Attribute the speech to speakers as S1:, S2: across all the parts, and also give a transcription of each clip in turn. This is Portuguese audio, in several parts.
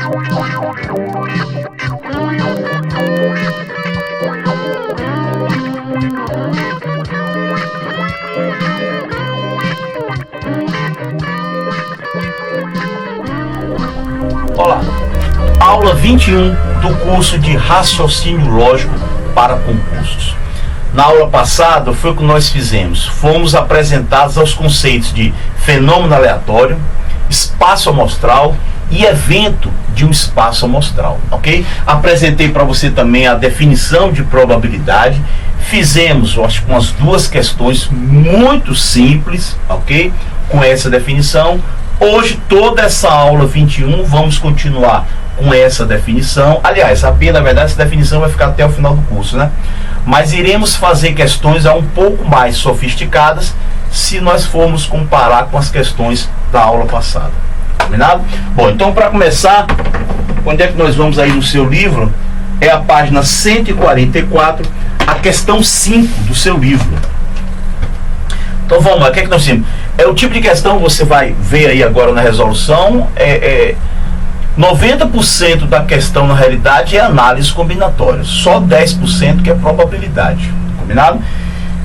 S1: Olá, aula 21 do curso de Raciocínio Lógico para Concursos. Na aula passada foi o que nós fizemos. Fomos apresentados aos conceitos de fenômeno aleatório, espaço amostral e evento de um espaço amostral, ok? Apresentei para você também a definição de probabilidade. Fizemos, eu acho, umas duas questões muito simples, ok? Com essa definição. Hoje, toda essa aula 21, vamos continuar com essa definição. Aliás, na verdade, essa definição vai ficar até o final do curso, né? Mas iremos fazer questões um pouco mais sofisticadas se nós formos comparar com as questões da aula passada. Combinado? Bom, então para começar, onde é que nós vamos aí no seu livro? É a página 144, a questão 5 do seu livro. Então vamos lá, o que é que nós temos? É o tipo de questão que você vai ver aí agora na resolução. 90% da questão na realidade é análise combinatória, só 10% que é probabilidade. Combinado?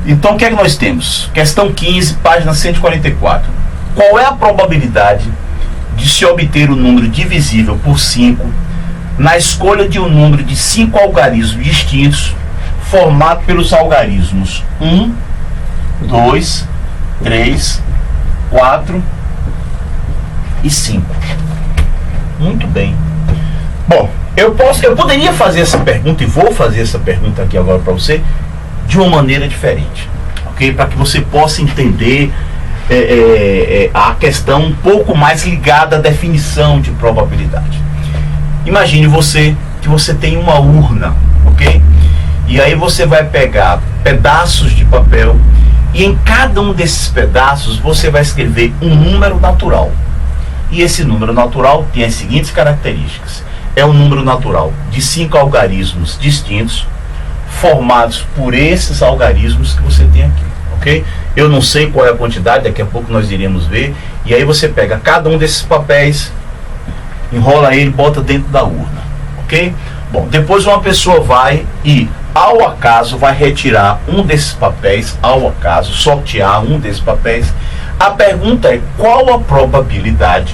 S1: Então o que é que nós temos? Questão 15, página 144. Qual é a probabilidade de se obter o número divisível por 5 na escolha de um número de 5 algarismos distintos formado pelos algarismos 1, 2, 3, 4 e 5? Muito bem. Bom, eu poderia fazer essa pergunta, e vou fazer essa pergunta aqui agora para você, de uma maneira diferente, ok? Para que você possa entender a questão um pouco mais ligada à definição de probabilidade. Imagine que você tem uma urna, ok? E aí você vai pegar pedaços de papel e em cada um desses pedaços você vai escrever um número natural. E esse número natural tem as seguintes características. É um número natural de 5 algarismos distintos, formados por esses algarismos que você tem aqui, ok? Eu não sei qual é a quantidade, daqui a pouco nós iremos ver. E aí você pega cada um desses papéis, enrola ele e bota dentro da urna, ok? Bom, depois uma pessoa vai e, ao acaso, vai retirar um desses papéis, ao acaso, sortear um desses papéis. A pergunta é: qual a probabilidade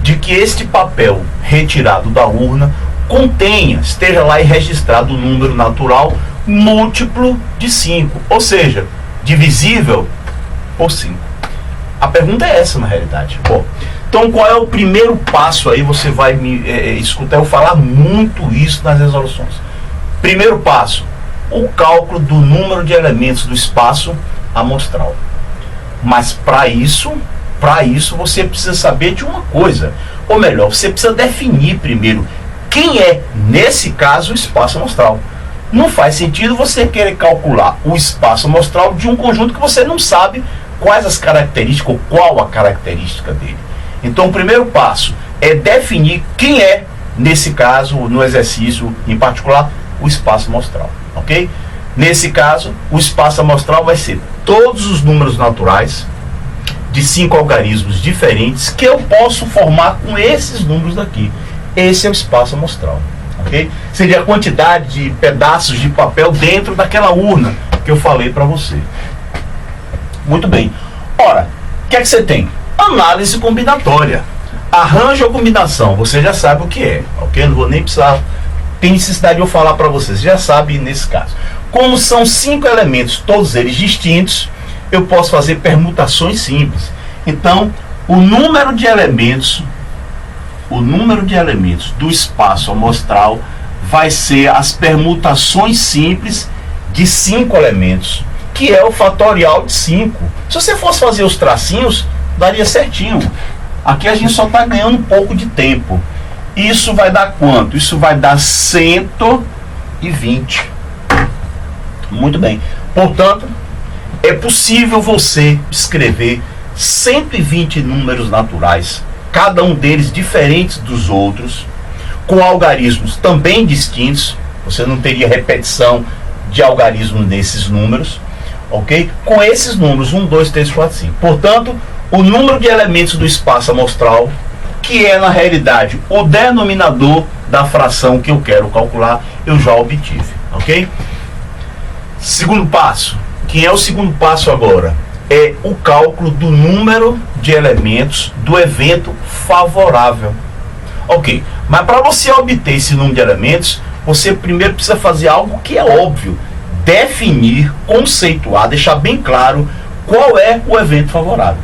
S1: de que este papel retirado da urna esteja lá e registrado o número natural múltiplo de 5, ou seja, divisível por 5? A pergunta é essa, na realidade. Bom, então qual é o primeiro passo aí? Você vai me escutar eu falar muito isso nas resoluções. Primeiro passo: o cálculo do número de elementos do espaço amostral. Mas para isso você precisa saber de uma coisa, ou melhor, você precisa definir primeiro quem é, nesse caso, o espaço amostral. Não faz sentido você querer calcular o espaço amostral de um conjunto que você não sabe quais as características ou qual a característica dele. Então o primeiro passo é definir quem é, nesse caso, no exercício em particular, o espaço amostral, ok? Nesse caso, o espaço amostral vai ser todos os números naturais de 5 algarismos diferentes que eu posso formar com esses números daqui. Esse é o espaço amostral, ok? Seria a quantidade de pedaços de papel dentro daquela urna que eu falei para você. Muito bem. Ora, o que é que você tem? Análise combinatória. Arranjo ou combinação, você já sabe o que é, ok? Não vou nem precisar, tem necessidade de eu falar para vocês, já sabe nesse caso. Como são 5 elementos, todos eles distintos, eu posso fazer permutações simples. Então, o número de elementos do espaço amostral vai ser as permutações simples de 5 elementos, que é o fatorial de 5. Se você fosse fazer os tracinhos, daria certinho. Aqui a gente só está ganhando um pouco de tempo. Isso vai dar quanto? Isso vai dar 120. Muito bem. Portanto, é possível você escrever 120 números naturais, cada um deles diferentes dos outros, com algarismos também distintos. Você não teria repetição de algarismos nesses números, ok? Com esses números 1, 2, 3, 4, 5. Portanto, o número de elementos do espaço amostral que é na realidade o denominador da fração que eu quero calcular, eu já obtive, ok? Segundo passo, que é o segundo passo agora, é o cálculo do número de elementos do evento favorável. Ok, mas para você obter esse número de elementos, você primeiro precisa fazer algo que é óbvio, definir, conceituar, deixar bem claro qual é o evento favorável.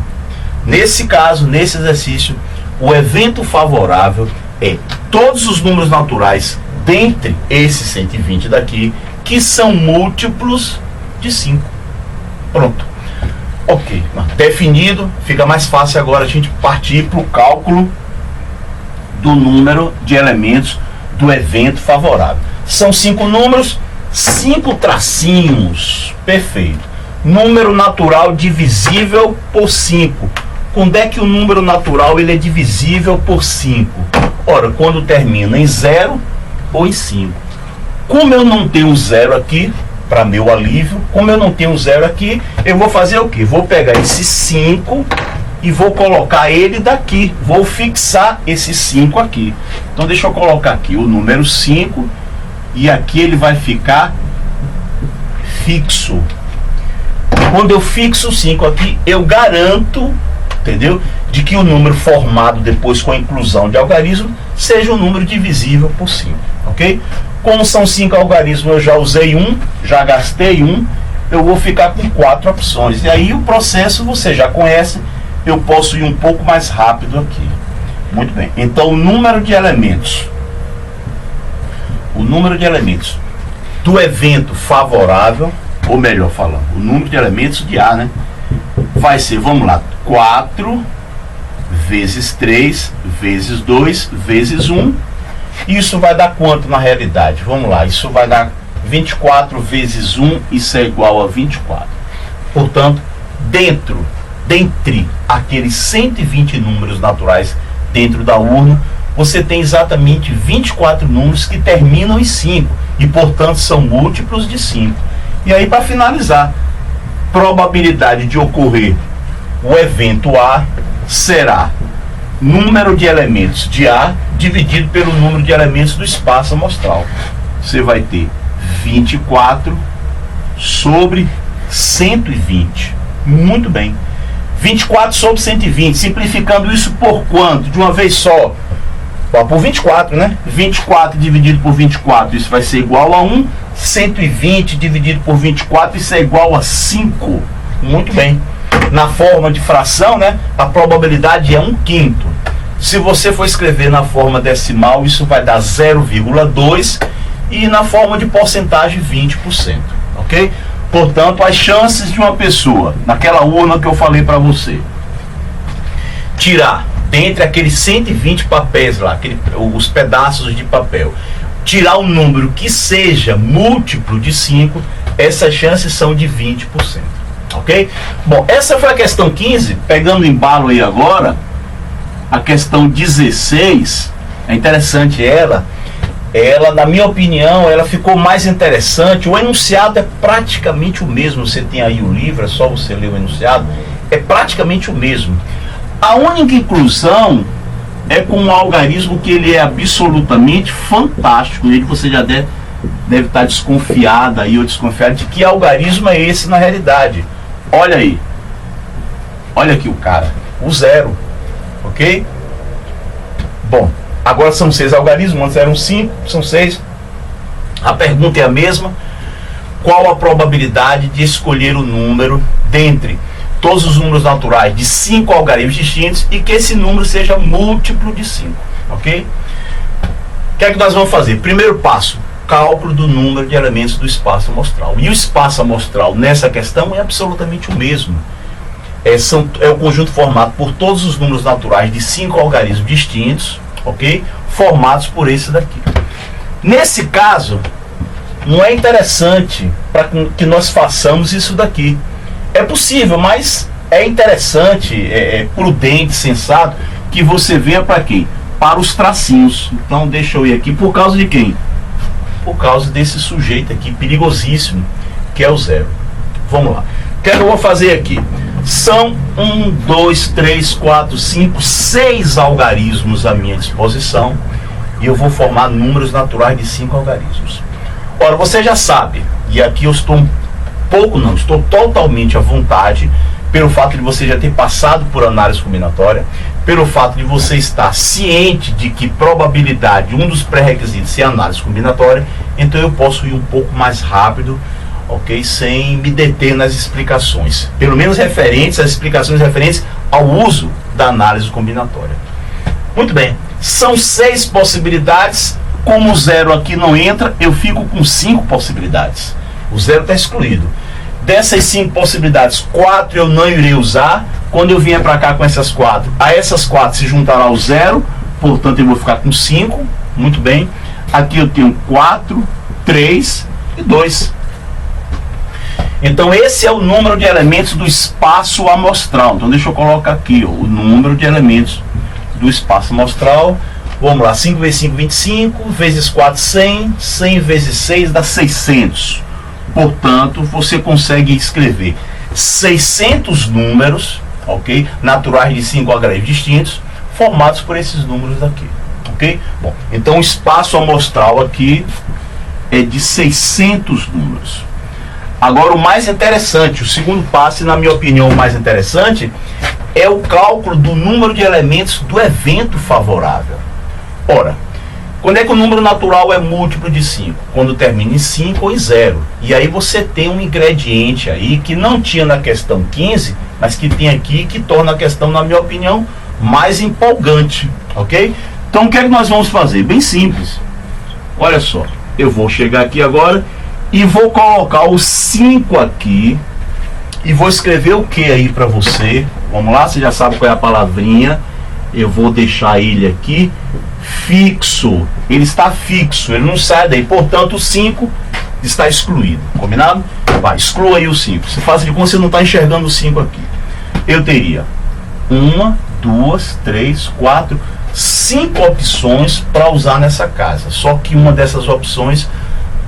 S1: Nesse caso, nesse exercício, o evento favorável é todos os números naturais dentre esses 120 daqui, que são múltiplos de 5. Pronto. Ok, definido, fica mais fácil agora a gente partir para o cálculo do número de elementos do evento favorável. São 5 números, 5 tracinhos. Perfeito. Número natural divisível por 5. Quando é que o número natural ele é divisível por 5? Ora, quando termina em 0 ou em 5. Como eu não tenho 0 aqui, para meu alívio, como eu não tenho 0 aqui, eu vou fazer o quê? Vou pegar esse 5 e vou colocar ele daqui. Vou fixar esse 5 aqui. Então deixa eu colocar aqui o número 5 e aqui ele vai ficar fixo. Quando eu fixo o 5 aqui, eu garanto, entendeu? De que o número formado depois com a inclusão de algarismo seja um número divisível por 5, ok? Como são 5 algarismos, eu já usei um, já gastei um, eu vou ficar com 4 opções. E aí o processo você já conhece, eu posso ir um pouco mais rápido aqui. Muito bem, então o número de elementos do evento favorável, ou melhor falando, o número de elementos de A, né? Vai ser, vamos lá, 4 vezes 3 vezes 2 vezes 1. Isso vai dar quanto na realidade? Vamos lá, isso vai dar 24 vezes 1, isso é igual a 24. Portanto, dentre aqueles 120 números naturais dentro da urna, você tem exatamente 24 números que terminam em 5 e, portanto, são múltiplos de 5. E aí, para finalizar, probabilidade de ocorrer o evento A será número de elementos de A dividido pelo número de elementos do espaço amostral. Você vai ter 24 sobre 120. Muito bem. 24 sobre 120. Simplificando isso por quanto? De uma vez só. Por 24, né? 24 dividido por 24, isso vai ser igual a 1. 120 dividido por 24, isso é igual a 5. Muito bem. Na forma de fração, né? A probabilidade é 1/5. Se você for escrever na forma decimal, isso vai dar 0,2 e na forma de porcentagem 20%, ok? Portanto, as chances de uma pessoa, naquela urna que eu falei para você, tirar dentre aqueles 120 papéis lá, os pedaços de papel, tirar um número que seja múltiplo de 5, essas chances são de 20%, ok? Bom, essa foi a questão 15, pegando o embalo aí agora, a questão 16, é interessante ela, na minha opinião, ela ficou mais interessante. O enunciado é praticamente o mesmo. Você tem aí o livro, é só você ler o enunciado, é praticamente o mesmo. A única inclusão é com um algarismo que ele é absolutamente fantástico. E você já deve estar desconfiado aí, ou desconfiado de que algarismo é esse na realidade. Olha aí, olha aqui o cara, o 0, ok? Bom, agora são 6 algarismos, antes eram 5, são 6. A pergunta é a mesma. Qual a probabilidade de escolher o número dentre todos os números naturais de 5 algarismos distintos e que esse número seja múltiplo de 5, ok? O que é que nós vamos fazer? Primeiro passo, cálculo do número de elementos do espaço amostral. E o espaço amostral nessa questão é absolutamente o mesmo. É o conjunto formado por todos os números naturais de 5 algarismos distintos, ok? Formados por esse daqui. Nesse caso, não é interessante para que nós façamos isso daqui. É possível, mas é interessante, é prudente, sensato, que você venha para quê? Para os tracinhos. Então deixa eu ir aqui, por causa de quem? Por causa desse sujeito aqui, perigosíssimo, que é o 0. Vamos lá. O que é que eu vou fazer aqui? São 1, 2, 3, 4, 5, 6 algarismos à minha disposição e eu vou formar números naturais de 5 algarismos. Ora, você já sabe, e aqui eu estou estou totalmente à vontade, pelo fato de você já ter passado por análise combinatória, pelo fato de você estar ciente de que probabilidade, um dos pré-requisitos é análise combinatória, então eu posso ir um pouco mais rápido, ok? Sem me deter nas explicações, pelo menos referentes, as explicações referentes ao uso da análise combinatória. Muito bem, são 6 possibilidades, como o zero aqui não entra, eu fico com 5 possibilidades, o zero está excluído. Dessas 5 possibilidades, 4 eu não irei usar. Quando eu vier para cá com essas 4, a essas 4 se juntará o zero, portanto eu vou ficar com 5. Muito bem. Aqui eu tenho 4, 3 e 2. Então esse é o número de elementos do espaço amostral. Então deixa eu colocar aqui, ó, o número de elementos do espaço amostral. Vamos lá, 5 vezes 5, 25, vezes 4, 100, 100 vezes 6 dá 600. Portanto, você consegue escrever 600 números, ok? Naturais de 5 algarismos distintos, formados por esses números aqui, ok? Bom, então o espaço amostral aqui é de 600 números. Agora o mais interessante, o segundo passo, e na minha opinião o mais interessante, é o cálculo do número de elementos do evento favorável. Ora, quando é que o número natural é múltiplo de 5? Quando termina em 5 ou em 0. E aí você tem um ingrediente aí que não tinha na questão 15, mas que tem aqui, que torna a questão, na minha opinião, mais empolgante, ok? Então o que é que nós vamos fazer? Bem simples. Olha só, eu vou chegar aqui agora e vou colocar o 5 aqui e vou escrever o que aí para você? Vamos lá, você já sabe qual é a palavrinha. Eu vou deixar ele aqui fixo, ele está fixo, ele não sai daí, portanto o 5 está excluído, combinado? Vai, exclua aí o 5, você faz de conta que você não está enxergando o 5 aqui. Eu teria 1, 2, 3, 4, 5 opções para usar nessa casa, só que uma dessas opções,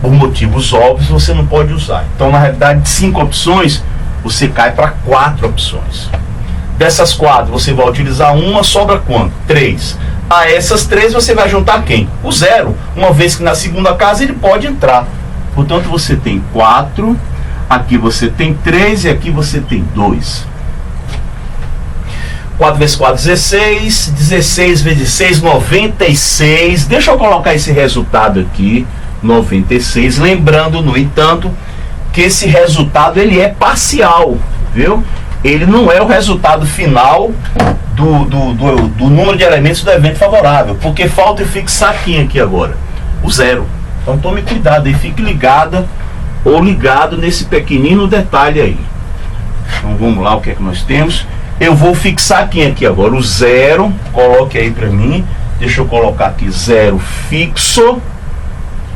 S1: por motivos óbvios, você não pode usar. Então na realidade de 5 opções, você cai para 4 opções. Dessas 4 você vai utilizar uma, sobra quanto? 3. A essas 3 você vai juntar quem? O zero, uma vez que na segunda casa ele pode entrar. Portanto você tem 4, aqui você tem 3 e aqui você tem 2. 4 vezes 4, 16, 16 vezes 6, 96. Deixa eu colocar esse resultado aqui, 96. Lembrando, no entanto, que esse resultado ele é parcial, viu? Ele não é o resultado final do número de elementos do evento favorável, porque falta eu fixar aqui agora, o zero. Então tome cuidado aí, fique ligada ou ligado nesse pequenino detalhe aí. Então vamos lá, o que é que nós temos? Eu vou fixar aqui agora o zero, coloque aí para mim, deixa eu colocar aqui zero fixo,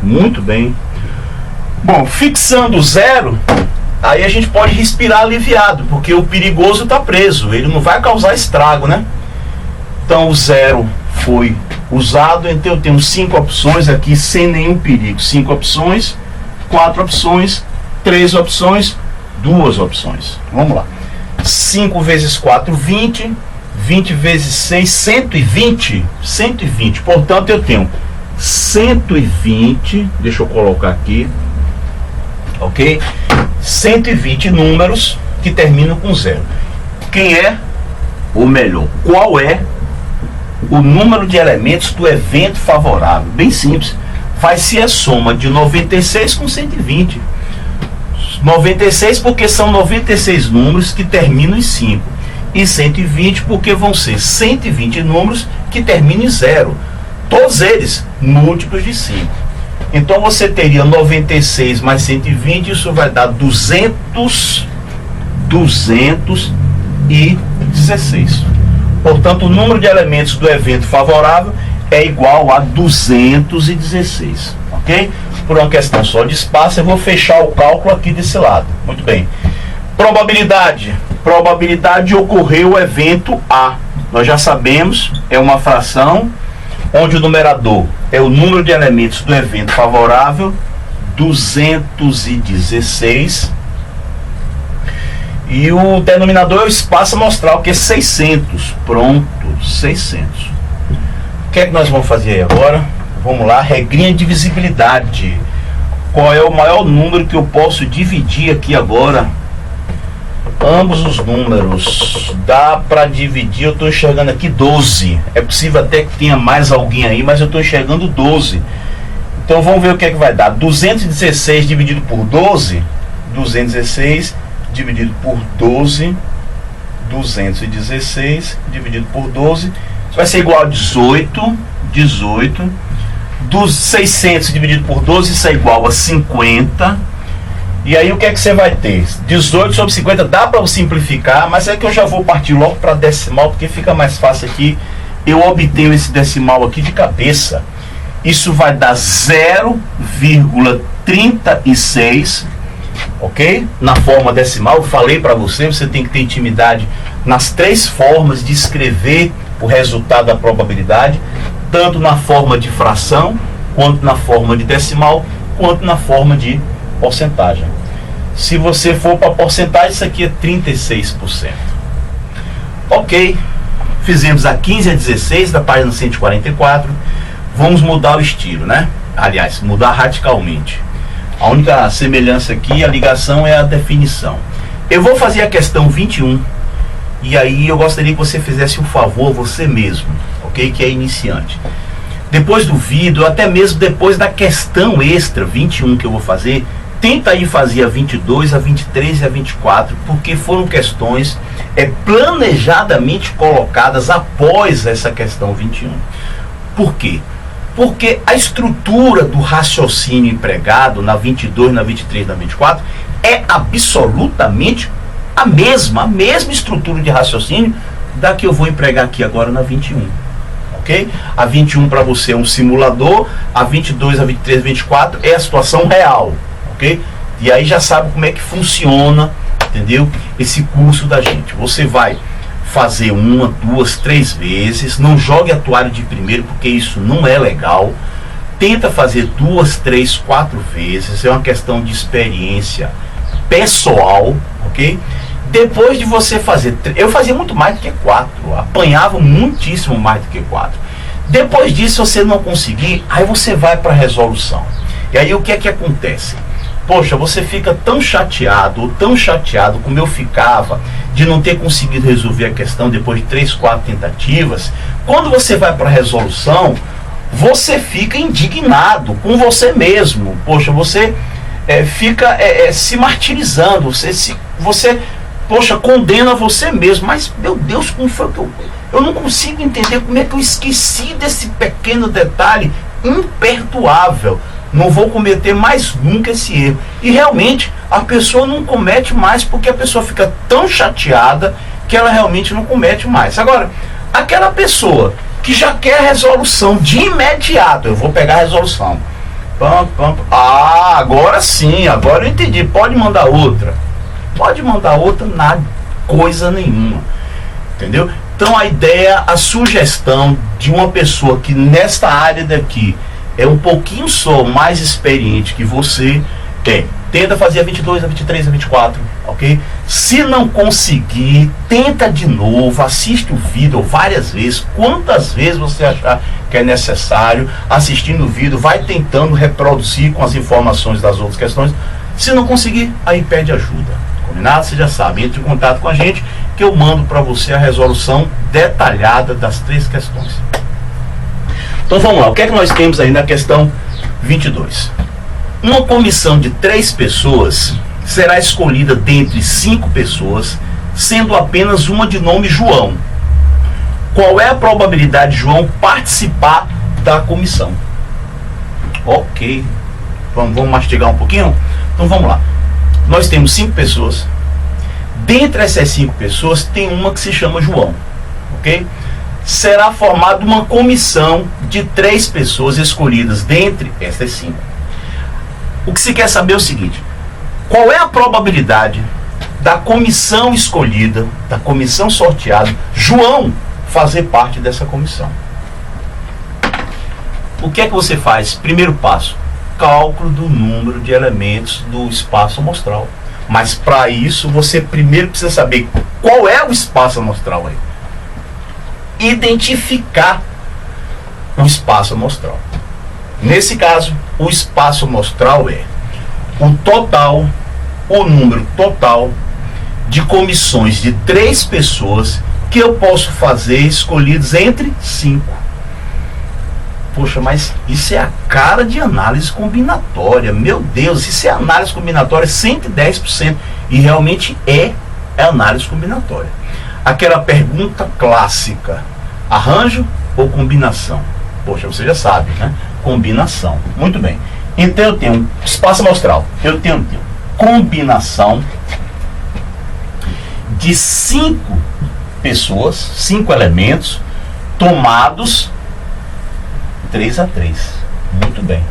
S1: muito bem. Bom, fixando o zero, aí a gente pode respirar aliviado, porque o perigoso está preso, ele não vai causar estrago, né? Então o zero foi usado, então eu tenho 5 opções aqui sem nenhum perigo. 5 opções, 4 opções, 3 opções, 2 opções. Vamos lá. 5 vezes 4, 20. 20 vezes 6, 120. 120. Portanto, eu tenho 120. Deixa eu colocar aqui. Ok? 120 números que terminam com zero. Quem é, ou melhor, qual é o número de elementos do evento favorável? Bem simples, vai ser a soma de 96 com 120. 96 porque são 96 números que terminam em 5, e 120 porque vão ser 120 números que terminam em 0, todos eles múltiplos de 5. Então você teria 96 mais 120, isso vai dar 216. Portanto, o número de elementos do evento favorável é igual a 216, ok? Por uma questão só de espaço, eu vou fechar o cálculo aqui desse lado. Muito bem. Probabilidade. Probabilidade de ocorrer o evento A. Nós já sabemos, é uma fração onde o numerador é o número de elementos do evento favorável, 216, E o denominador é o espaço amostral, que é 600. Pronto, 600. O que é que nós vamos fazer aí agora? Vamos lá, regrinha de divisibilidade. Qual é o maior número que eu posso dividir aqui agora? Ambos os números. Dá para dividir, eu estou enxergando aqui 12. É possível até que tenha mais alguém aí, mas eu estou enxergando 12. Então vamos ver o que é que vai dar. 216 dividido por 12. 216 dividido por 12. 216 dividido por 12. Isso vai ser igual a 18. 18. Dos 600 dividido por 12, isso é igual a 50. E aí o que é que você vai ter? 18 sobre 50, dá para simplificar, mas é que eu já vou partir logo para decimal, porque fica mais fácil aqui. Eu obtenho esse decimal aqui de cabeça. Isso vai dar 0,36, ok? Na forma decimal, eu falei para você, você tem que ter intimidade nas três formas de escrever o resultado da probabilidade, tanto na forma de fração, quanto na forma de decimal, quanto na forma de porcentagem. Se você for para porcentagem, isso aqui é 36%. Ok, fizemos a 15 a 16 da página 144. Vamos mudar o estilo, né? Aliás, mudar radicalmente. A única semelhança aqui, a ligação, é a definição. Eu vou fazer a questão 21. E aí eu gostaria que você fizesse um favor você mesmo, ok? Que é iniciante. Depois do vídeo, até mesmo depois da questão extra 21 que eu vou fazer, tenta aí fazer a 22, a 23 e a 24, porque foram questões planejadamente colocadas após essa questão 21. Por quê? Porque a estrutura do raciocínio empregado na 22, na 23 e na 24 é absolutamente a mesma estrutura de raciocínio da que eu vou empregar aqui agora na 21. Ok? A 21 para você é um simulador, a 22, a 23 e a 24 é a situação real. Ok? E aí já sabe como é que funciona, entendeu? Esse curso da gente. Você vai fazer 1, 2, 3 vezes, não jogue a toalha de primeiro, porque isso não é legal. Tenta fazer 2, 3, 4 vezes, é uma questão de experiência pessoal, ok? Depois de você fazer, eu fazia muito mais do que 4, apanhava muitíssimo mais do que 4. Depois disso, você não conseguir, aí você vai para a resolução. E aí o que é que acontece? Poxa, você fica tão chateado como eu ficava, de não ter conseguido resolver a questão depois de 3, 4 tentativas. Quando você vai para a resolução, você fica indignado com você mesmo. Poxa, você fica se martirizando, você condena você mesmo. Mas, meu Deus, como foi que eu não consigo entender como é que eu esqueci desse pequeno detalhe imperdoável. Não vou cometer mais nunca esse erro. E realmente a pessoa não comete mais, porque a pessoa fica tão chateada que ela realmente não comete mais. Agora, aquela pessoa que já quer a resolução de imediato, eu vou pegar a resolução. Agora sim, agora eu entendi. Pode mandar outra. Pode mandar outra, nada, coisa nenhuma. Entendeu? Então a ideia, a sugestão de uma pessoa que nesta área daqui é um pouquinho só mais experiente que você, tenta fazer a 22, a 23, a 24, ok? Se não conseguir, tenta de novo, assiste o vídeo várias vezes, quantas vezes você achar que é necessário, assistindo o vídeo, vai tentando reproduzir com as informações das outras questões. Se não conseguir, aí pede ajuda, combinado? Você já sabe, entre em contato com a gente, que eu mando para você a resolução detalhada das 3 questões. Então vamos lá, o que é que nós temos aí na questão 22? Uma comissão de 3 pessoas será escolhida dentre 5 pessoas, sendo apenas uma de nome João. Qual é a probabilidade de João participar da comissão? Ok, vamos mastigar um pouquinho? Então vamos lá, nós temos 5 pessoas. Dentre essas 5 pessoas tem uma que se chama João, ok? Será formada uma comissão de 3 pessoas escolhidas dentre essas 5. O que se quer saber é o seguinte: qual é a probabilidade da comissão escolhida, da comissão sorteada, João fazer parte dessa comissão? O que é que você faz? Primeiro passo, cálculo do número de elementos do espaço amostral. Mas para isso, você primeiro precisa saber qual é o espaço amostral aí. Identificar o espaço amostral. Nesse caso, o espaço amostral é o total, o número total de comissões de 3 pessoas que eu posso fazer escolhidos entre 5. Poxa, mas isso é a cara de análise combinatória. Meu Deus, isso é análise combinatória 110%. E realmente é análise combinatória. Aquela pergunta clássica: arranjo ou combinação? Poxa, você já sabe, né? Combinação. Muito bem. Então eu tenho espaço amostral. Eu tenho combinação de 5 pessoas, 5 elementos, tomados 3 a 3. Muito bem.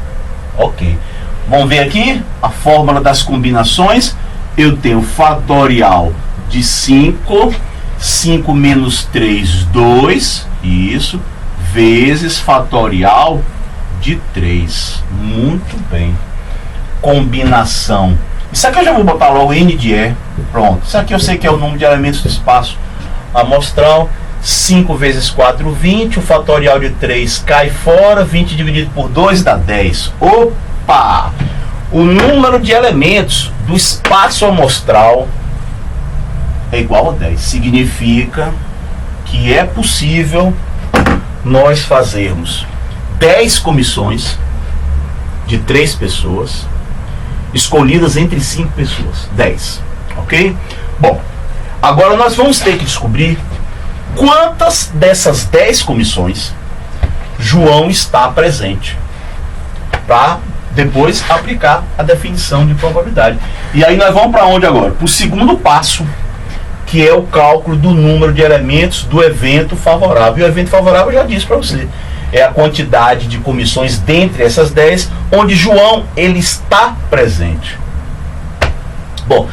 S1: Ok. Vamos ver aqui a fórmula das combinações. Eu tenho fatorial de 5, 5 menos 3, 2, isso, vezes fatorial de 3. Muito bem. Combinação. Isso aqui eu já vou botar logo N de E. Pronto. Isso aqui eu sei que é o número de elementos do espaço amostral. 5 vezes 4, 20. O fatorial de 3 cai fora. 20 dividido por 2 dá 10. Opa! O número de elementos do espaço amostral é igual a 10. Significa que é possível nós fazermos 10 comissões de 3 pessoas escolhidas entre 5 pessoas. 10. Ok? Bom, agora nós vamos ter que descobrir quantas dessas 10 comissões João está presente, para depois aplicar a definição de probabilidade. E aí nós vamos para onde agora? Para o segundo passo, que é o cálculo do número de elementos do evento favorável. E o evento favorável eu já disse para você, é a quantidade de comissões dentre essas 10 onde João ele está presente. Bom,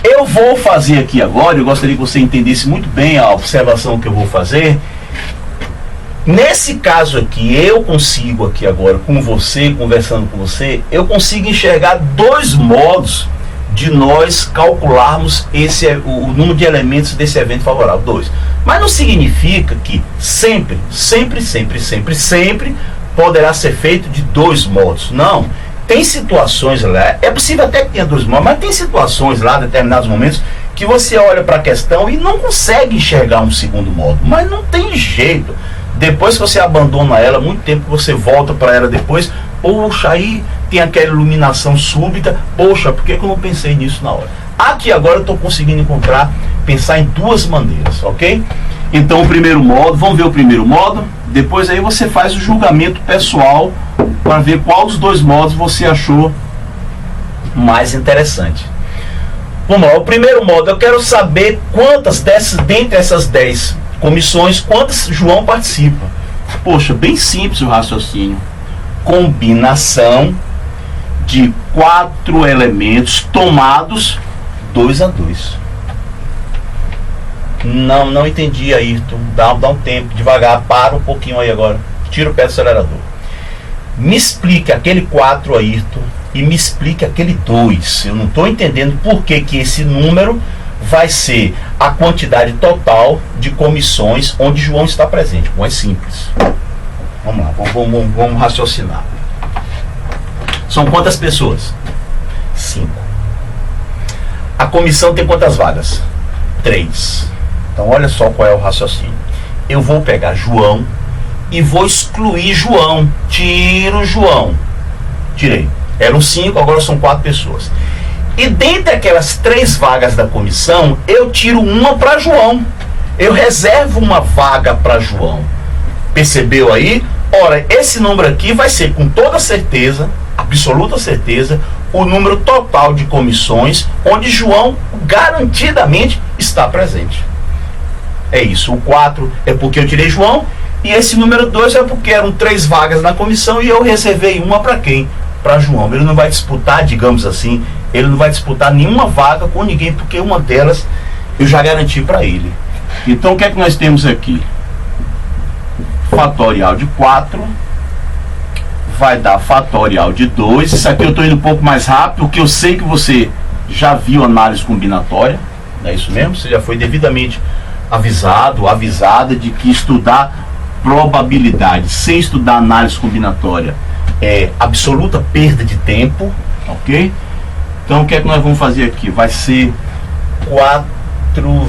S1: eu vou fazer aqui agora, eu gostaria que você entendesse muito bem a observação que eu vou fazer. Nesse caso aqui, eu consigo aqui agora, com você, conversando com você, eu consigo enxergar 2 modos de nós calcularmos o número de elementos desse evento favorável. 2. Mas não significa que sempre poderá ser feito de 2 modos. Não. Tem situações lá, é possível até que tenha 2 modos, mas tem situações lá, determinados momentos, que você olha para a questão e não consegue enxergar um segundo modo. Mas não tem jeito. Depois que você abandona ela, muito tempo que você volta para ela depois, poxa, aí tem aquela iluminação súbita, poxa, por que eu não pensei nisso na hora? Aqui agora eu estou conseguindo pensar em 2 maneiras, ok? Então o primeiro modo, vamos ver o primeiro modo, depois aí você faz o julgamento pessoal para ver qual dos 2 modos você achou mais interessante. Vamos lá, o primeiro modo, eu quero saber quantas dentre essas 10 comissões, quantas João participa. Poxa, bem simples o raciocínio. Combinação de 4 elementos tomados 2 a 2. Não entendi, Ayrton. Dá um tempo, devagar, para um pouquinho aí agora. Tira o pé do acelerador. Me explique aquele 4, Ayrton, e me explique aquele 2. Eu não estou entendendo por que esse número vai ser a quantidade total de comissões onde João está presente. Bom, é simples. Vamos lá, vamos raciocinar. São quantas pessoas? 5. A comissão tem quantas vagas? 3. Então olha só qual é o raciocínio. Eu vou pegar João e vou excluir João. Tiro João. Tirei. Eram 5, agora são 4 pessoas. E dentre aquelas 3 vagas da comissão, eu tiro uma para João. Eu reservo uma vaga para João. Percebeu aí? Ora, esse número aqui vai ser com toda certeza, absoluta certeza, o número total de comissões onde João garantidamente está presente. É isso. O 4 é porque eu tirei João. E esse número 2 é porque eram 3 vagas na comissão e eu reservei uma para quem? Para João. Ele não vai disputar, digamos assim, ele não vai disputar nenhuma vaga com ninguém, porque uma delas eu já garanti para ele. Então o que é que nós temos aqui? Fatorial de 4 vai dar fatorial de 2. Isso aqui eu estou indo um pouco mais rápido, porque eu sei que você já viu análise combinatória, não é isso mesmo? Você já foi devidamente avisado, avisada de que estudar probabilidade sem estudar análise combinatória é absoluta perda de tempo, ok? Então o que é que nós vamos fazer aqui? Vai ser 4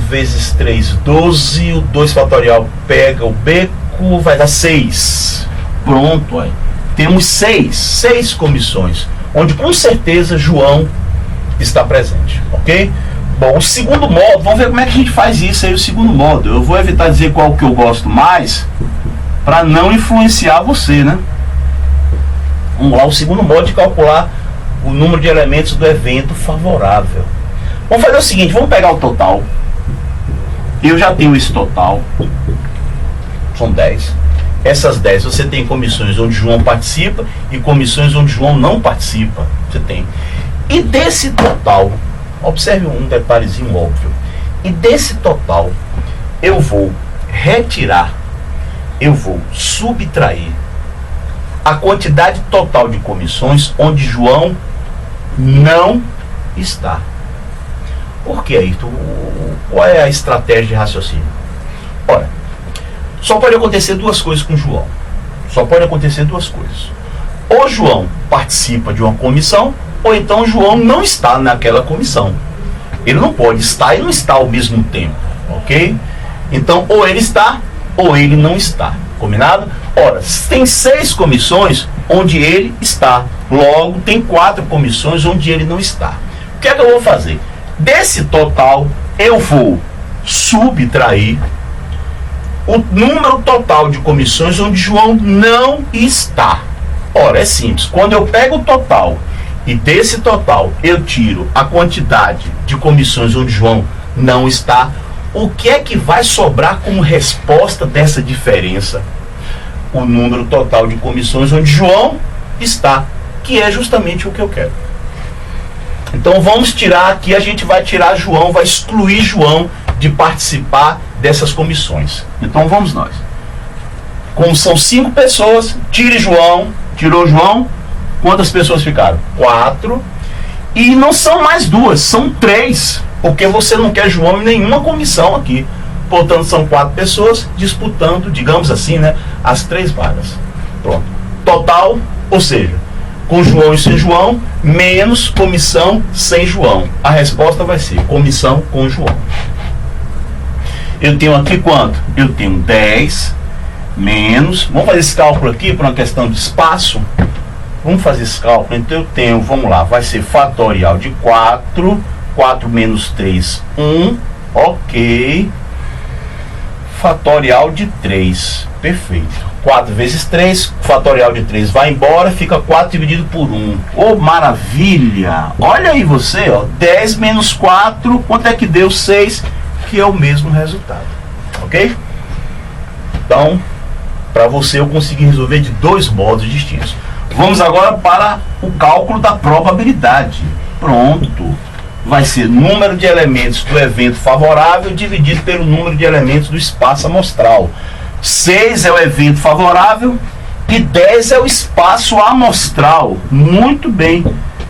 S1: vezes 3, 12, o 2 fatorial pega o beco, vai dar 6. Pronto, aí. Temos 6 comissões, onde com certeza João está presente, ok? Bom, o segundo modo, vamos ver como é que a gente faz isso aí, o segundo modo. Eu vou evitar dizer qual que eu gosto mais, para não influenciar você, né? Vamos lá, o segundo modo de calcular o número de elementos do evento favorável. Vamos fazer o seguinte, vamos pegar o total. Eu já tenho esse total. São 10. Essas 10 você tem comissões onde João participa e comissões onde João não participa. Você tem. E desse total, observe um detalhezinho óbvio. E desse total, eu vou retirar, eu vou subtrair a quantidade total de comissões onde João não está. Por que, Ayrton? Qual é a estratégia de raciocínio? Ora, só pode acontecer duas coisas com João. Só pode acontecer duas coisas. Ou João participa de uma comissão, ou então João não está naquela comissão. Ele não pode estar e não estar ao mesmo tempo, ok? Então, ou ele está, ou ele não está. Combinado? Ora, tem 6 comissões onde ele está. Logo, tem 4 comissões onde ele não está. O que é que eu vou fazer? Desse total, eu vou subtrair o número total de comissões onde João não está. Ora, é simples. Quando eu pego o total e desse total eu tiro a quantidade de comissões onde João não está, o que é que vai sobrar como resposta dessa diferença? O número total de comissões onde João está, que é justamente o que eu quero. Então vamos tirar aqui, a gente vai tirar João, vai excluir João de participar dessas comissões. Então vamos nós. Como são 5 pessoas, tire João, tirou João, quantas pessoas ficaram? 4. E não são mais 2, são 3, porque você não quer João em nenhuma comissão aqui. Portanto, são 4 pessoas disputando, digamos assim, né, as 3 vagas. Pronto. Total, ou seja, com João e sem João, menos comissão sem João. A resposta vai ser comissão com João. Eu tenho aqui quanto? Eu tenho 10 menos... Vamos fazer esse cálculo aqui por uma questão de espaço. Vamos fazer esse cálculo. Então eu tenho, vamos lá, vai ser fatorial de 4. 4 menos 3, 1. Ok. Fatorial de 3. Perfeito. 4 vezes 3, fatorial de 3 vai embora, fica 4 dividido por 1. Oh, maravilha! Olha aí você, ó, 10 menos 4, quanto é que deu? 6, que é o mesmo resultado. Ok? Então, para você eu consegui resolver de 2 modos distintos. Vamos agora para o cálculo da probabilidade. Pronto. Vai ser número de elementos do evento favorável dividido pelo número de elementos do espaço amostral. 6 é o evento favorável e 10 é o espaço amostral. Muito bem.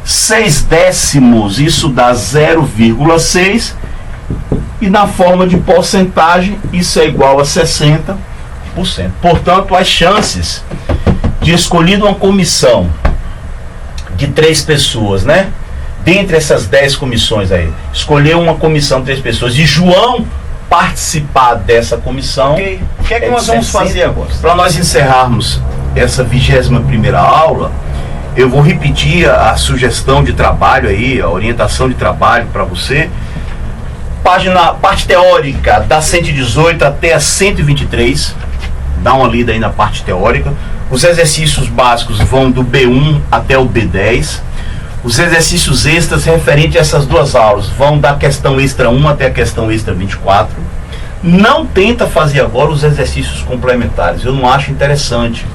S1: 6 décimos, isso dá 0,6. E na forma de porcentagem, isso é igual a 60%. Portanto, as chances de escolher uma comissão de 3 pessoas, né? Dentre essas 10 comissões aí, escolher uma comissão de 3 pessoas e João participar dessa comissão. Okay. O que é que nós vamos fazer agora? Para nós encerrarmos essa 21ª aula, eu vou repetir a sugestão de trabalho aí, a orientação de trabalho para você. Parte teórica da 118 até a 123. Dá uma lida aí na parte teórica. Os exercícios básicos vão do B1 até o B10. Os exercícios extras referentes a essas 2 aulas vão da questão extra 1 até a questão extra 24. Não tenta fazer agora os exercícios complementares, eu não acho interessante.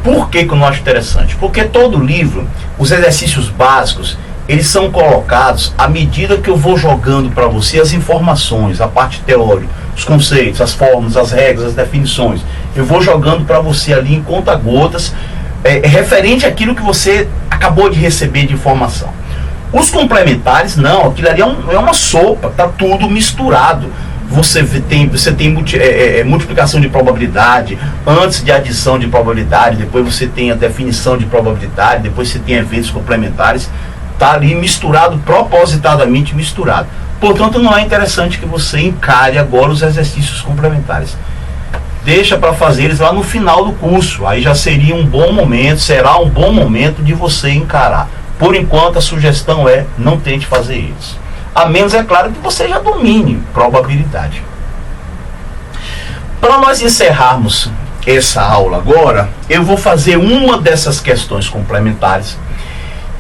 S1: Por que eu não acho interessante? Porque todo livro, os exercícios básicos, eles são colocados à medida que eu vou jogando para você as informações, a parte teórica, os conceitos, as fórmulas, as regras, as definições. Eu vou jogando para você ali em conta-gotas, referente àquilo que você acabou de receber de informação. Os complementares, não, aquilo ali é uma sopa, tá tudo misturado. Você tem multiplicação de probabilidade, antes de adição de probabilidade, depois você tem a definição de probabilidade, depois você tem eventos complementares, tá ali misturado, propositadamente misturado. Portanto, não é interessante que você encare agora os exercícios complementares. Deixa para fazer eles lá no final do curso, aí já seria um bom momento, será um bom momento de você encarar. Por enquanto, a sugestão é, não tente fazer eles. A menos, é claro, que você já domine probabilidade. Para nós encerrarmos essa aula agora, eu vou fazer uma dessas questões complementares.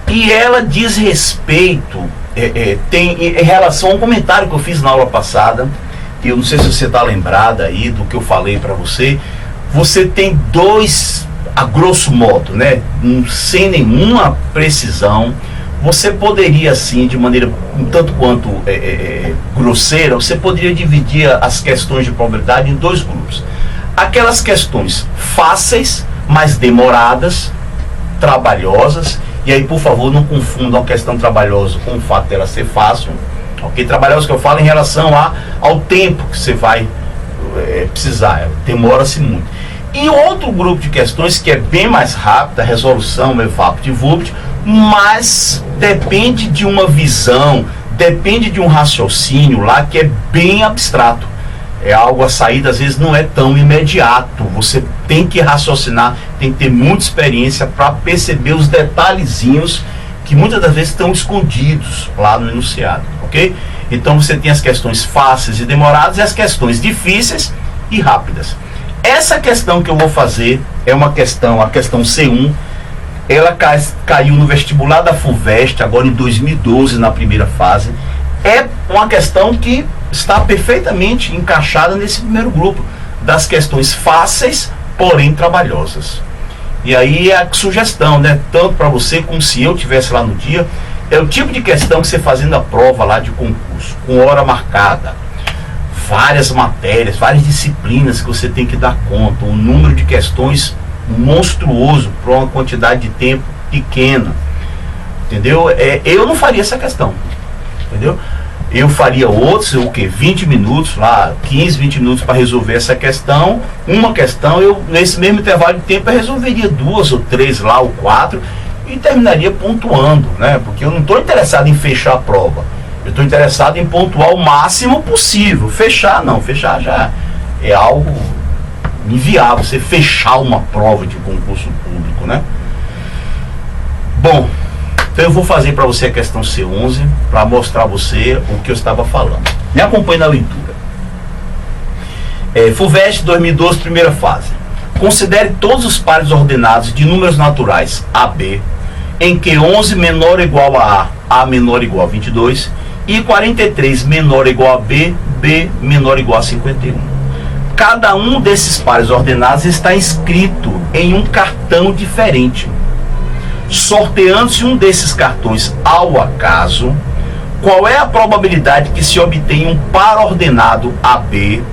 S1: E ela diz respeito, tem em relação a um comentário que eu fiz na aula passada. Eu não sei se você está lembrada aí do que eu falei para você. Você tem dois, a grosso modo, né, sem nenhuma precisão, você poderia, assim, de maneira um tanto quanto grosseira, você poderia dividir as questões de probabilidade em dois grupos. Aquelas questões fáceis, mas demoradas, trabalhosas, e aí, por favor, não confundam a questão trabalhosa com o fato dela ser fácil, ok? Trabalhosa que eu falo em relação ao tempo que você vai precisar, demora-se muito. E outro grupo de questões que é bem mais rápida, a resolução, meu VaptVupt, mas depende de uma visão, depende de um raciocínio lá que é bem abstrato. É algo, a saída às vezes não é tão imediato. Você tem que raciocinar, tem que ter muita experiência para perceber os detalhezinhos que muitas das vezes estão escondidos lá no enunciado, ok? Então você tem as questões fáceis e demoradas e as questões difíceis e rápidas. Essa questão que eu vou fazer é uma questão, a questão C1, ela caiu no vestibular da FUVEST, agora em 2012, na primeira fase. É uma questão que está perfeitamente encaixada nesse primeiro grupo, das questões fáceis, porém trabalhosas. E aí é a sugestão, né, tanto para você como se eu estivesse lá no dia, é o tipo de questão que você fazendo a prova lá de concurso, com hora marcada, várias matérias, várias disciplinas que você tem que dar conta, um número de questões monstruoso para uma quantidade de tempo pequena, entendeu? Eu não faria essa questão, entendeu? Eu faria outros, o que? 20 minutos lá, 15, 20 minutos para resolver essa questão. Uma questão, eu nesse mesmo intervalo de tempo eu resolveria 2 ou 3 lá, ou 4, e terminaria pontuando, né? Porque eu não estou interessado em fechar a prova. Eu estou interessado em pontuar o máximo possível. Fechar não, fechar já é algo inviável, você fechar uma prova de concurso público, né? Bom, então eu vou fazer para você a questão C11 para mostrar a você o que eu estava falando. Me acompanhe na leitura. FUVEST 2012, primeira fase. Considere todos os pares ordenados de números naturais AB, em que 11 menor ou igual a A menor ou igual a 22, e 43 menor ou igual a B, B menor ou igual a 51. Cada um desses pares ordenados está inscrito em um cartão diferente. Sorteando-se um desses cartões ao acaso, qual é a probabilidade que se obtenha um par ordenado AB,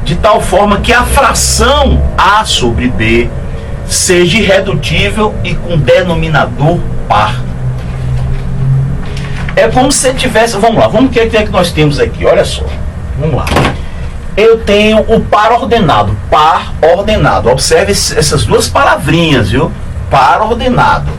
S1: de tal forma que a fração A sobre B seja irredutível e com denominador par? É como se você tivesse... Vamos lá, vamos ver o que é que nós temos aqui. Olha só, vamos lá. Eu tenho o par ordenado. Par ordenado. Observe essas duas palavrinhas, viu? Par ordenado.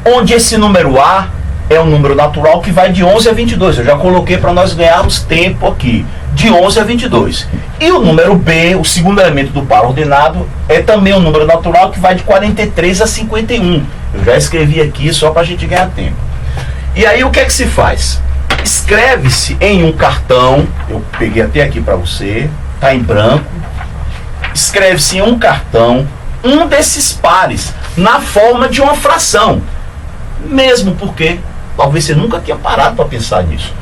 S1: Onde esse número A é um número natural que vai de 11 a 22. Eu já coloquei para nós ganharmos tempo aqui. De 11 a 22. E o número B, o segundo elemento do par ordenado, é também um número natural que vai de 43 a 51. Eu já escrevi aqui só para a gente ganhar tempo. E aí o que é que se faz? Escreve-se em um cartão, eu peguei até aqui para você, está em branco. Escreve-se em um cartão um desses pares na forma de uma fração. Mesmo porque talvez você nunca tenha parado para pensar nisso.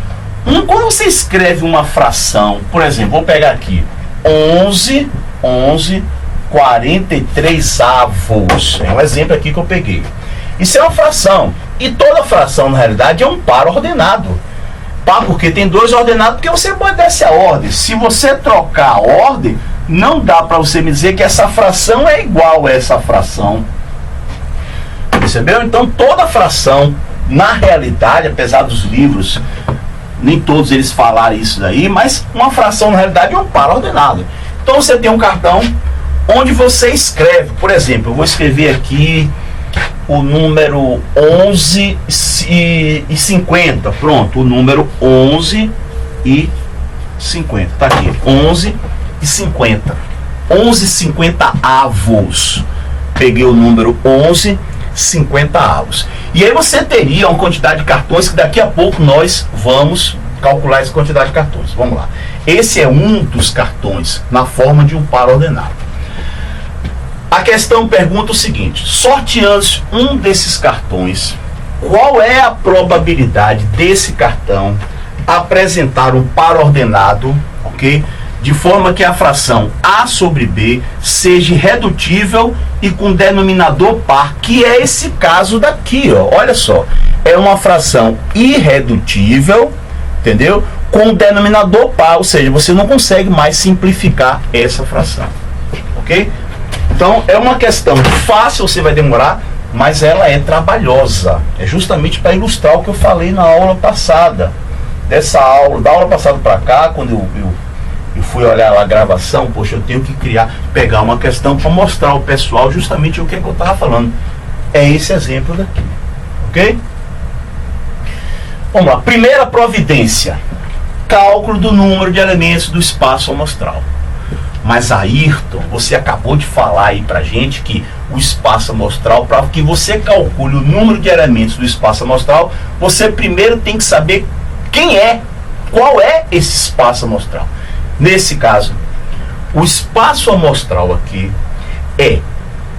S1: Quando você escreve uma fração, por exemplo, vou pegar aqui 11 43 avos. É um exemplo aqui que eu peguei. Isso é uma fração. E toda fração, na realidade, é um par ordenado. Par porque tem dois ordenados, porque você obedece a ordem. Se você trocar a ordem, não dá para você me dizer que essa fração é igual a essa fração. Percebeu? Então, toda fração na realidade, apesar dos livros, nem todos eles falarem isso daí, mas uma fração na realidade é um par ordenado. Então você tem um cartão onde você escreve, por exemplo, eu vou escrever aqui o número 11 e 50, pronto, o número 11 e 50, tá aqui, 11 e 50, 11,50 avos, peguei o número 11,50 avos, e aí você teria uma quantidade de cartões que daqui a pouco nós vamos calcular essa quantidade de cartões. Vamos lá, esse é um dos cartões na forma de um par ordenado. A questão pergunta o seguinte: sorteando-se um desses cartões, qual é a probabilidade desse cartão apresentar um par ordenado, ok? De forma que a fração A sobre B seja irredutível e com denominador par, que é esse caso daqui, ó. Olha só, é uma fração irredutível, entendeu? Com denominador par, ou seja, você não consegue mais simplificar essa fração, ok? Então é uma questão fácil, você vai demorar, mas ela é trabalhosa. É justamente para ilustrar o que eu falei na aula passada. Dessa aula, da aula passada para cá, quando eu fui olhar lá a gravação, poxa, eu tenho que pegar uma questão para mostrar ao pessoal justamente o que eu estava falando. É esse exemplo daqui, ok? Vamos lá, primeira providência: cálculo do número de elementos do espaço amostral. Mas Ayrton, você acabou de falar aí pra gente que o espaço amostral, para que você calcule o número de elementos do espaço amostral, você primeiro tem que saber qual é esse espaço amostral. Nesse caso, o espaço amostral aqui é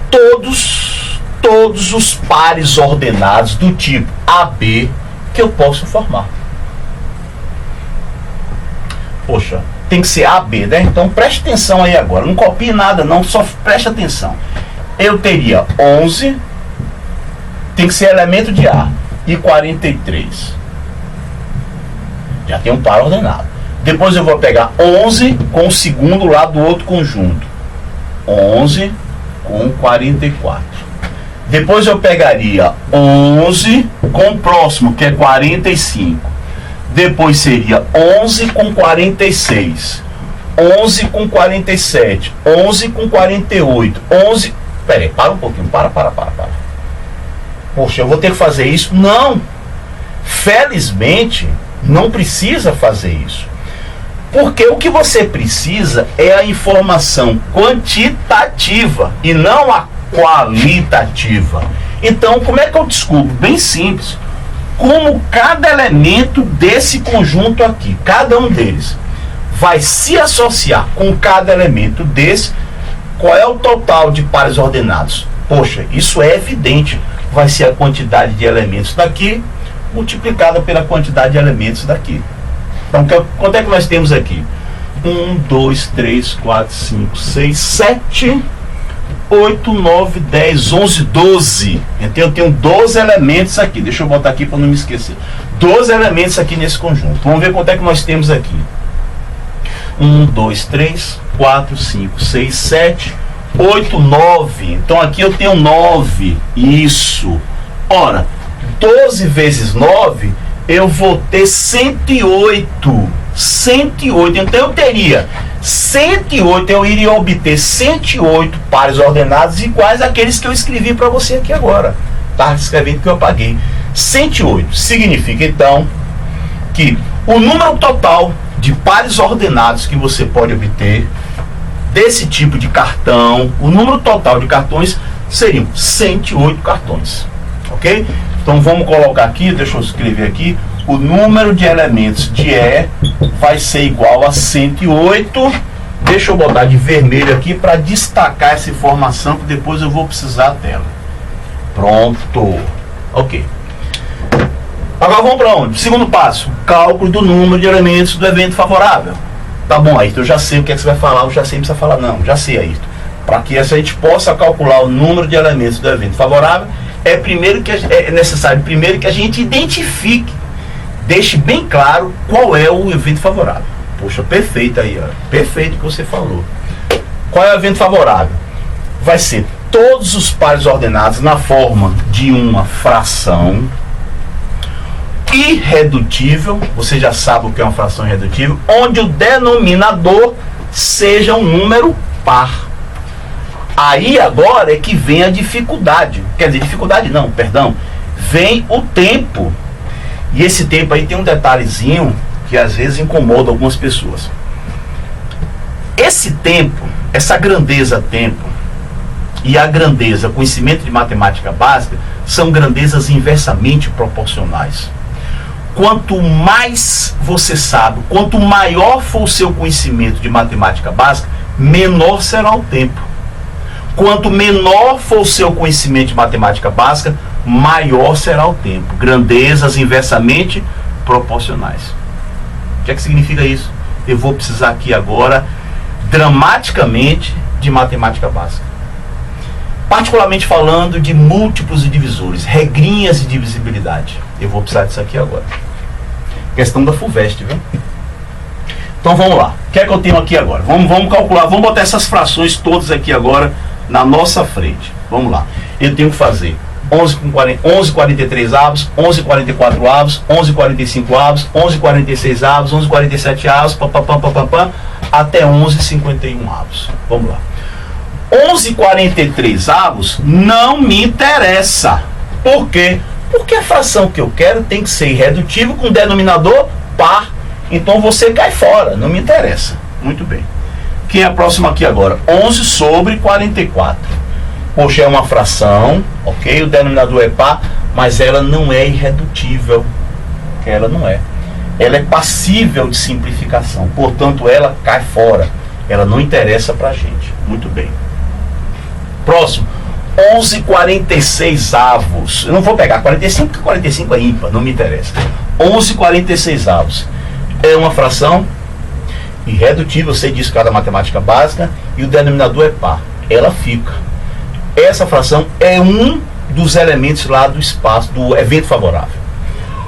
S1: todos os pares ordenados do tipo AB que eu posso formar. Poxa, tem que ser AB, né? Então preste atenção aí agora, não copie nada não, só preste atenção. Eu teria 11, tem que ser elemento de A, e 43. Já tem um par ordenado. Depois eu vou pegar 11 com o segundo lá do outro conjunto. 11 com 44. Depois eu pegaria 11 com o próximo, que é 45. Depois seria 11 com 46, 11 com 47, 11 com 48, 11... Pera aí, para um pouquinho, para. Poxa, eu vou ter que fazer isso? Não! Felizmente, não precisa fazer isso. Porque o que você precisa é a informação quantitativa e não a qualitativa. Então, como é que eu descubro? Bem simples. Como cada elemento desse conjunto aqui, cada um deles, vai se associar com cada elemento desse, qual é o total de pares ordenados? Poxa, isso é evidente. Vai ser a quantidade de elementos daqui multiplicada pela quantidade de elementos daqui. Então, quanto é que nós temos aqui? 1, 2, 3, 4, 5, 6, 7, 8, 9, 10, 11, 12. Então eu tenho 12 elementos aqui. Deixa eu botar aqui para não me esquecer. 12 elementos aqui nesse conjunto. Vamos ver quanto é que nós temos aqui. 1, 2, 3, 4, 5, 6, 7, 8, 9. Então aqui eu tenho 9. Isso. Ora, 12 vezes 9, eu vou ter 108. 108. Então eu teria 108, eu iria obter 108 pares ordenados iguais àqueles que eu escrevi para você aqui agora. Tá escrevendo que eu apaguei. 108 significa então que o número total de pares ordenados que você pode obter desse tipo de cartão, o número total de cartões seriam 108 cartões, ok? Então vamos colocar aqui, deixa eu escrever aqui, o número de elementos de E vai ser igual a 108. Deixa eu botar de vermelho aqui para destacar essa informação, que depois eu vou precisar dela. Pronto. Ok. Agora vamos para onde? Segundo passo, cálculo do número de elementos do evento favorável. Tá bom, Ayrton, eu já sei o que é que você vai falar, eu já sei o que você vai falar. Não, já sei, Ayrton. Para que a gente possa calcular o número de elementos do evento favorável, é necessário primeiro que a gente identifique, deixe bem claro qual é o evento favorável. Poxa, perfeito aí, ó. Perfeito o que você falou. Qual é o evento favorável? Vai ser todos os pares ordenados na forma de uma fração, irredutível, você já sabe o que é uma fração irredutível, onde o denominador seja um número par. Aí agora é que vem a dificuldade. Quer dizer, dificuldade não, perdão. Vem o tempo. E esse tempo aí tem um detalhezinho que às vezes incomoda algumas pessoas. Esse tempo, essa grandeza tempo e a grandeza conhecimento de matemática básica são grandezas inversamente proporcionais. Quanto mais você sabe, quanto maior for o seu conhecimento de matemática básica, menor será o tempo. Quanto menor for o seu conhecimento de matemática básica, maior será o tempo. Grandezas inversamente proporcionais. O que é que significa isso? Eu vou precisar aqui agora, dramaticamente, de matemática básica. Particularmente falando de múltiplos e divisores, regrinhas de divisibilidade. Eu vou precisar disso aqui agora. Questão da FUVEST, viu? Então vamos lá. O que é que eu tenho aqui agora? Vamos calcular, vamos botar essas frações todas aqui agora na nossa frente. Vamos lá. Eu tenho que fazer 11,43 avos, 11,44 avos, 11,45 avos, 11,46 avos, 11,47 avos, até 11,51 avos. Vamos lá. 11,43 avos não me interessa. Por quê? Porque a fração que eu quero tem que ser irredutível com denominador par. Então você cai fora, não me interessa. Muito bem. Quem é a próxima aqui agora? 11 sobre 44. Poxa, é uma fração, ok? O denominador é par, mas ela não é irredutível. Ela não é. Ela é passível de simplificação. Portanto, ela cai fora. Ela não interessa pra gente. Muito bem. Próximo. 11,46 avos. Eu não vou pegar 45, porque 45 é ímpar, não me interessa. 11,46 avos. É uma fração irredutível, você diz cada matemática básica, e o denominador é par. Ela fica. Essa fração é um dos elementos lá do espaço, do evento favorável.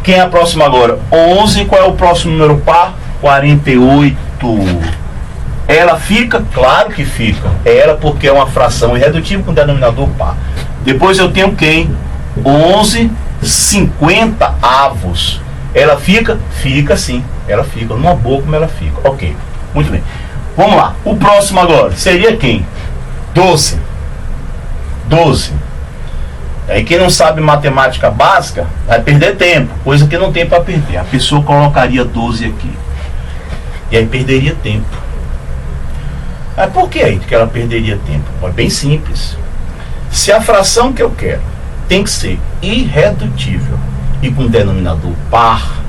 S1: Quem é a próxima agora? 11, qual é o próximo número par? 48. Ela fica? Claro que fica. Ela porque é uma fração irredutível com denominador par. Depois eu tenho quem? 11,50 avos. Ela fica? Fica sim. Ela fica. Numa boa como ela fica. Ok. Muito bem. Vamos lá. O próximo agora seria quem? 12. 12. Aí quem não sabe matemática básica vai perder tempo. Coisa que não tem para perder. A pessoa colocaria 12 aqui. E aí perderia tempo. Mas por que aí que ela perderia tempo? É bem simples. Se a fração que eu quero tem que ser irredutível e com denominador par,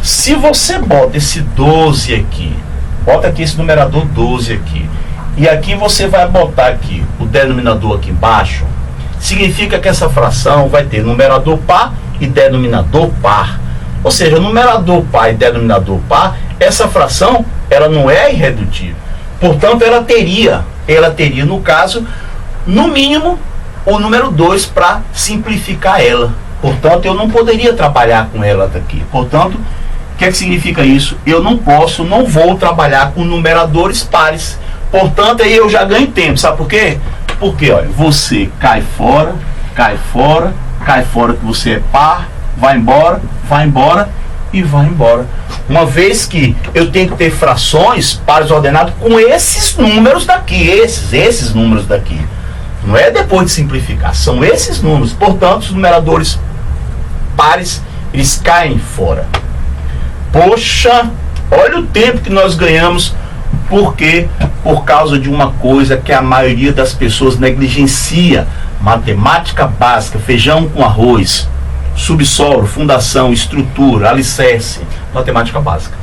S1: se você bota esse 12 aqui, bota aqui esse numerador 12 aqui, e aqui você vai botar aqui o denominador aqui embaixo, significa que essa fração vai ter numerador par e denominador par. Ou seja, numerador par e denominador par, essa fração ela não é irredutível. Portanto, ela teria no caso, no mínimo, o número 2 para simplificar ela. Portanto, eu não poderia trabalhar com ela daqui. Portanto, o que é que significa isso? Eu não vou trabalhar com numeradores pares. Portanto, aí eu já ganho tempo. Sabe por quê? Porque, olha, você cai fora que você é par, vai embora e vai embora. Uma vez que eu tenho que ter frações pares ordenados com esses números daqui, esses números daqui. Não é depois de simplificar, são esses números. Portanto, os numeradores pares, eles caem fora. Poxa, olha o tempo que nós ganhamos. Por quê? Por causa de uma coisa que a maioria das pessoas negligencia. Matemática básica, feijão com arroz, subsolo, fundação, estrutura, alicerce, matemática básica.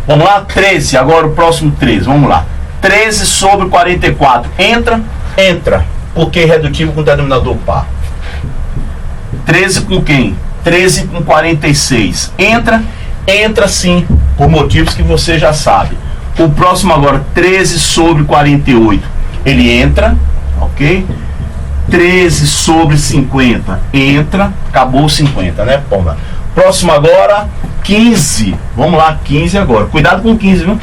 S1: Vamos lá, 13, agora o próximo 13, vamos lá. 13 sobre 44, entra, porque é irredutível com denominador par. 13 com quem? 13 com 46, entra sim, por motivos que você já sabe. O próximo agora, 13 sobre 48, ele entra, ok? 13 sobre 50, entra, acabou o 50, né, pomba? Próximo agora, 15, vamos lá, 15 agora. Cuidado com 15, viu?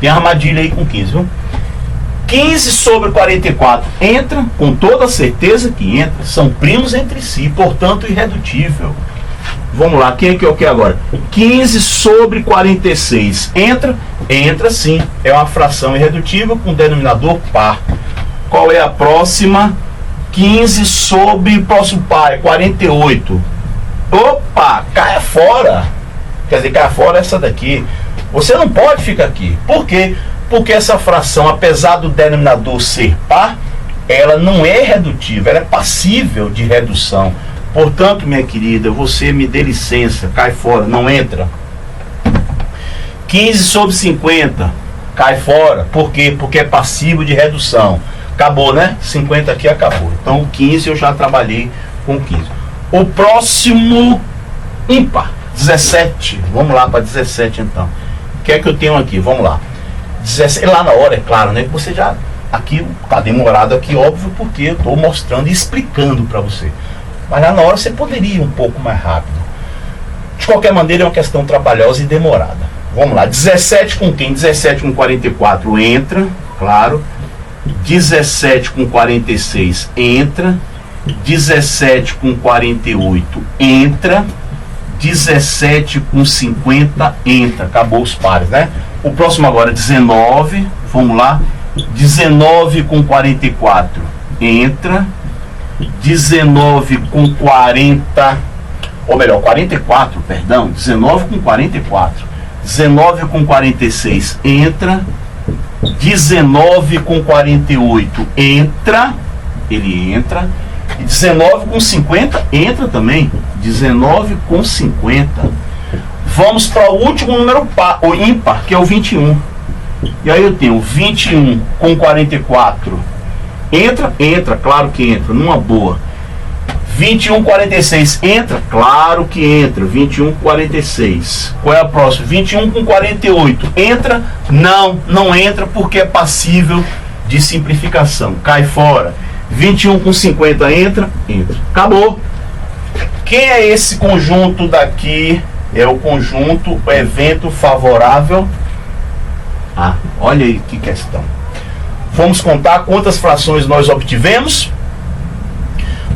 S1: Tem armadilha aí com 15, viu? 15 sobre 44 entra, com toda certeza que entra. São primos entre si, portanto irredutível. Vamos lá, quem é que eu quero agora? 15 sobre 46 entra? Entra sim. É uma fração irredutível com denominador par. Qual é a próxima? 15 sobre próximo par, 48. Opa, caia fora. Quer dizer, caia fora essa daqui. Você não pode ficar aqui. Por quê? Porque essa fração, apesar do denominador ser par, ela não é redutível, ela é passível de redução. Portanto, minha querida, você me dê licença, cai fora, não entra. 15 sobre 50, cai fora. Por quê? Porque é passível de redução. Acabou, né? 50 aqui acabou. Então, o 15 eu já trabalhei com 15. O próximo, ímpar, 17. Vamos lá para 17, então. O que é que eu tenho aqui? Vamos lá. 17, lá na hora, é claro, né? Você já, aqui, tá demorado aqui, óbvio, porque eu estou mostrando e explicando para você. Mas lá na hora você poderia ir um pouco mais rápido. De qualquer maneira, é uma questão trabalhosa e demorada. Vamos lá, 17 com quem? 17 com 44 entra, claro. 17 com 46 entra. 17 com 48 entra. 17 com 50 entra. Acabou os pares, né? O próximo agora, 19. Vamos lá. 19 com 44 entra. 19 com 40, ou melhor, 44, perdão, 19 com 44, 19 com 46 entra, 19 com 48 entra, ele entra, e 19 com 50 entra também, 19 com 50. Vamos para o último número par, o ímpar, que é o 21. E aí eu tenho 21 com 44. Entra? Entra, claro que entra, numa boa. 21, 46, entra? Claro que entra, 21, 46. Qual é a próxima? 21 com 48, entra? Não, não entra porque é passível de simplificação, cai fora. 21 com 50, entra? Entra. Acabou. Quem é esse conjunto daqui? É o conjunto, o evento favorável. Ah, olha aí que questão. Vamos contar quantas frações nós obtivemos?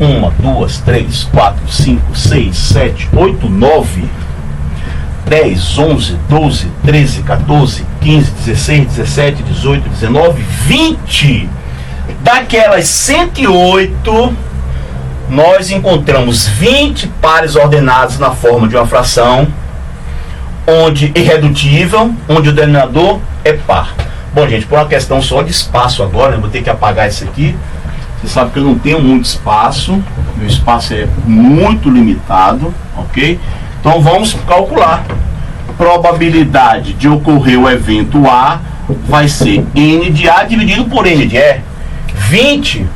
S1: 1, 2, 3, 4, 5, 6, 7, 8, 9, 10, 11, 12, 13, 14, 15, 16, 17, 18, 19, 20. Daquelas 108, nós encontramos 20 pares ordenados na forma de uma fração, onde irredutível, onde o denominador é par. Bom, gente, por uma questão só de espaço agora, eu vou ter que apagar isso aqui. Você sabe que eu não tenho muito espaço, meu espaço é muito limitado, ok? Então vamos calcular. Probabilidade de ocorrer o evento A vai ser N de A dividido por N de E. 20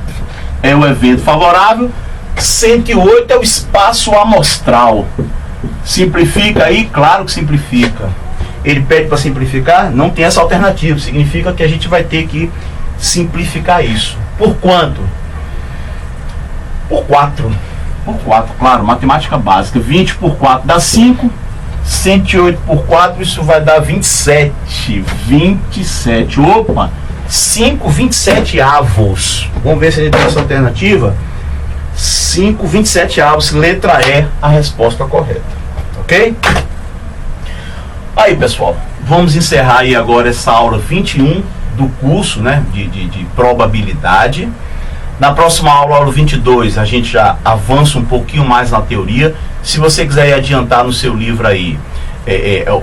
S1: é o evento favorável, 108 é o espaço amostral. Simplifica aí? Claro que simplifica. Ele pede para simplificar? Não tem essa alternativa. Significa que a gente vai ter que simplificar isso. Por quanto? Por 4. Por 4, claro, matemática básica. 20 por 4 dá 5. 108 por 4, isso vai dar 27. 27. Opa! 5, 27 avos. Vamos ver se a gente tem essa alternativa. 5, 27 avos. Letra E, a resposta correta. Ok? Aí, pessoal, vamos encerrar aí agora essa aula 21 do curso, né, de probabilidade. Na próxima aula, aula 22, a gente já avança um pouquinho mais na teoria. Se você quiser adiantar no seu livro aí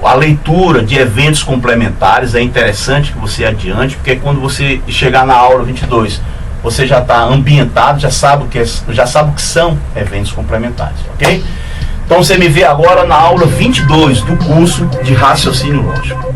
S1: a leitura de eventos complementares, é interessante que você adiante, porque quando você chegar na aula 22, você já está ambientado, já sabe o que são eventos complementares, ok? Então você me vê agora na aula 22 do curso de raciocínio lógico.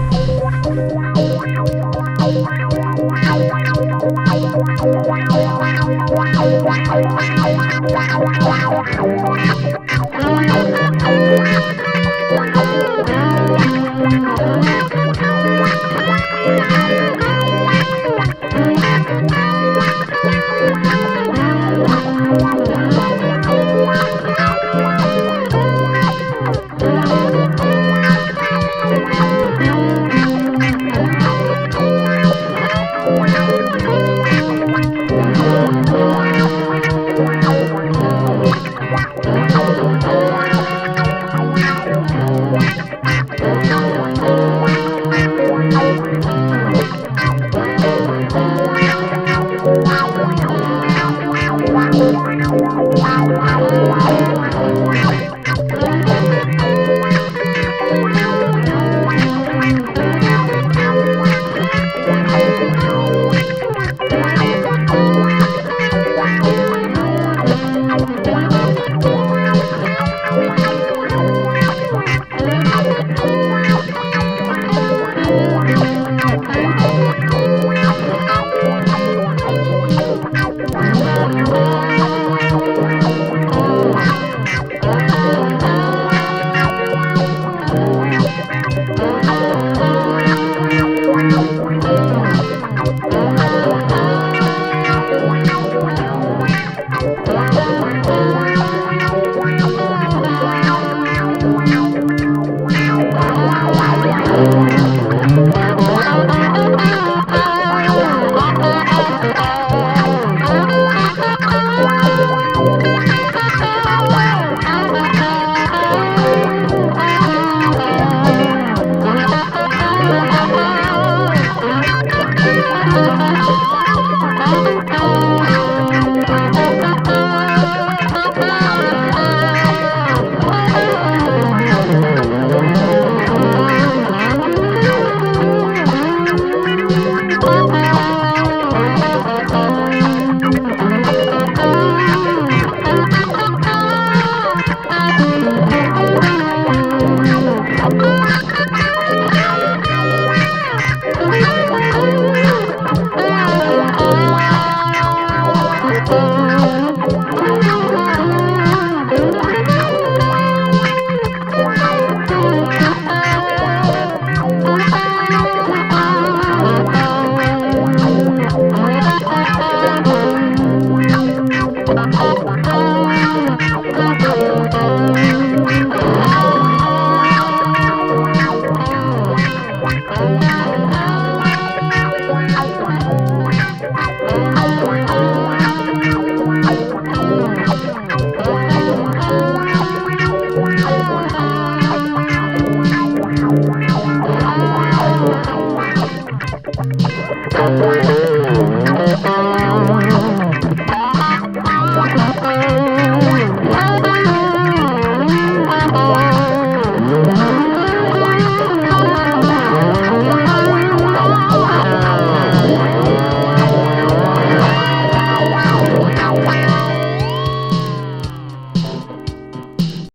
S2: Música